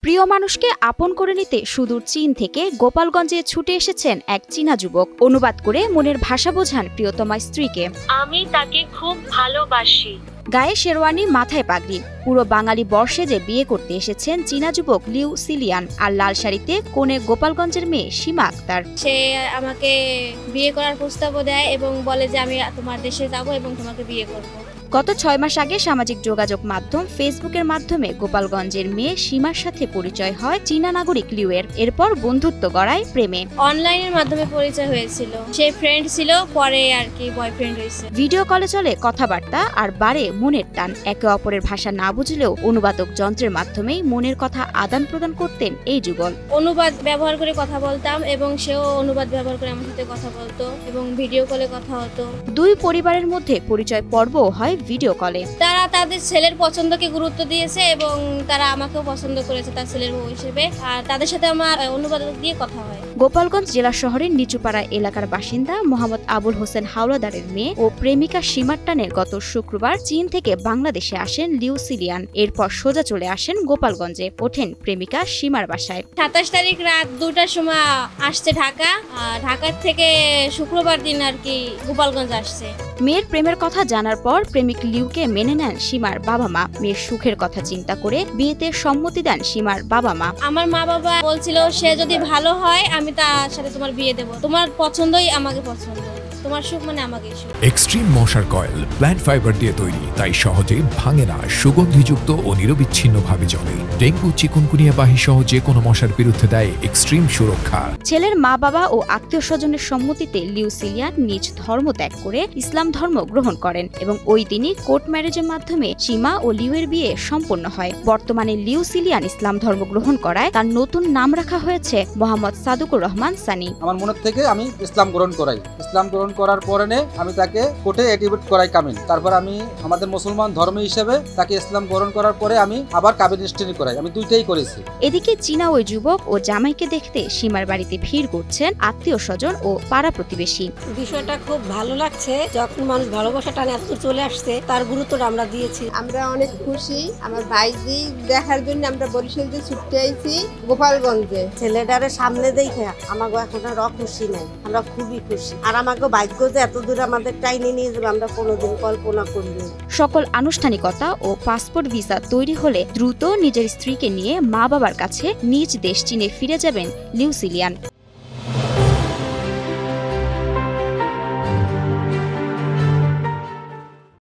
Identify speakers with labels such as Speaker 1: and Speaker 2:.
Speaker 1: প্রিয় মানুষকে আপন করে নিতে সুদূর চীন থেকে গোপালগঞ্জে ছুটে এসেছেন এক চীনা যুবক। অনুবাদ করে মনের ভাষা বোঝান প্রিয়তমা স্ত্রীকে।
Speaker 2: আমি তাকে খুব ভালোবাসি।
Speaker 1: গায়ে শেরওয়ানি, মাথায় পাগড়ি, পুরো বাঙালি বর্ষে যে বিয়ে করতে এসেছেন চীনা যুবক লিউ সিলিয়ান। আর লাল শাড়িতে কোণে গোপালগঞ্জের মেয়ে সীমা আক্তার।
Speaker 3: সে আমাকে বিয়ে করার প্রস্তাবও দেয় এবং বলে যে আমি তোমার দেশে যাব এবং তোমাকে বিয়ে করব।
Speaker 1: গত 6 মাস আগে সামাজিক যোগাযোগ মাধ্যম ফেসবুকের মাধ্যমে গোপালগঞ্জের মেয়ে সীমার সাথে পরিচয় হয় চীনা নাগরিক লিউয়ের। এরপর বন্ধুত্ব গড়ায় প্রেমে।
Speaker 3: অনলাইনের মাধ্যমে পরিচয় হয়েছিল। সে ফ্রেন্ড ছিল, পরে আর কি বয়ফ্রেন্ড হয়েছে।
Speaker 1: ভিডিও কলে চলে কথাবার্তা আর বাড়ে মনের টান। একে অপরের ভাষা না বুঝলেও অনুবাদক যন্ত্রের মাধ্যমেই মনের কথা আদান প্রদান করতেন এই যুগল।
Speaker 3: অনুবাদ ব্যবহার করে কথা বলতাম এবং সেও অনুবাদ ব্যবহার করে আমার সাথে কথা বলতো এবং ভিডিও কলে কথা হতো।
Speaker 1: দুই পরিবারের মধ্যে পরিচয় পর্বও হয় ভিডিও কলে।
Speaker 3: তারা তাদের ছেলের পছন্দকে গুরুত্ব দিয়েছে এবং তারা আমাকেও পছন্দ করেছে তার ছেলের বউ হিসেবে। আর তাদের সাথে আমার অনুবাদ দিয়ে কথা হয়।
Speaker 1: গোপালগঞ্জ জেলা শহরের নিচুপাড়া এলাকার বাসিন্দা মোহাম্মদ আবুল হোসেন হাওলাদারের মেয়ে ও প্রেমিকা সীমার টানের গত শুক্রবার চীন থেকে বাংলাদেশে আসেন লিউ সিলিয়ান। এরপর সোজা চলে আসেন গোপালগঞ্জে, ওঠেন প্রেমিকা সীমার বাসায়।
Speaker 3: 27 তারিখ রাত 2টার সময় আসছে ঢাকা। ঢাকার থেকে শুক্রবার দিন আর কি গোপালগঞ্জ আসছে।
Speaker 1: মেয়ের প্রেমের কথা জানার পর প্রেমিক লিউকে মেনে নেন সীমার বাবা মা। মেয়ের সুখের কথা চিন্তা করে বিয়েতে সম্মতি দেন সীমার বাবা মা।
Speaker 3: আমার মা বাবা বলছিল সে যদি ভালো হয় আমি তার সাথে তোমার বিয়ে দেব। তোমার পছন্দই আমাকে পছন্দ, তোমার সুখ মানে আমাকে সুখ।
Speaker 4: এক্সট্রিম মশার কয়েল প্ল্যান্ট ফাইবার দিয়ে তৈরি, তাই সহজে ভাঙে না, সুগন্ধিযুক্ত ও নিরবিচ্ছিন্নভাবে জ্বলে। ডেঙ্গু, চিকুনগুনিয়া বাহি সহ যে কোনো মশার বিরুদ্ধে দেয় এক্সট্রিম সুরক্ষা।
Speaker 1: ছেলের মা বাবা ও আত্মীয় স্বজনের সম্মতিতে লিউ সিলিয়ান নিজ ধর্ম ত্যাগ করে ইসলাম ধর্ম গ্রহণ করেন এবং ওই দিনই কোর্ট ম্যারেজের মাধ্যমে সীমা ও লিউয়ের বিয়ে সম্পন্ন হয়। বর্তমানে লিউ সিলিয়ান ইসলাম ধর্ম গ্রহণ করায় তার নতুন নাম রাখা হয়েছে মোহাম্মদ সাদুকুর রহমান সানি।
Speaker 5: আমার মনের থেকে আমি ইসলাম গ্রহণ করাই। ইসলাম গ্রহণ করার পরে আমি তাকে কোর্টে এটিভেট করাই কামিল। তারপর আমি আমাদের মুসলমান ধর্ম হিসেবে তাকে ইসলাম গ্রহণ করার পরে আমি আবার কাবিন রেজিস্ট্রি করাই। আমি দুইটাই করেছি।
Speaker 1: এদিকে চীনা ওই যুবক ও জামাইকে দেখতে সীমার বাড়িতে ভিড় করছেন আত্মীয় স্বজন ও পাড়া প্রতিবেশী।
Speaker 6: বিষয়টা খুব ভালো লাগছে। যখন মানুষ ভালোবাসা টানে এত চলে আসছে, তার গুরুত্বটা আমরা দিয়েছি।
Speaker 7: আমরা অনেক খুশি। আমার ভাইজি দেখার জন্য আমরা বরিশাল দিয়ে ছুটে আইছি গোপালগঞ্জে।
Speaker 6: ছেলেটারে সামনে দেখে আমাকে এখন আর খুশি নাই, আমরা খুবই খুশি। আর আমাকে ভাগ্য যে এত দূর আমাদের টাইনে নিয়ে যাবে আমরা কোনোদিন কল্পনা করিনি।
Speaker 1: সকল আনুষ্ঠানিকতা ও পাসপোর্ট ভিসা তৈরি হলে দ্রুত নিজের স্ত্রীকে নিয়ে মা বাবার কাছে নিজ দেশ চীনে ফিরে যাবেন লিউ সিলিয়ান।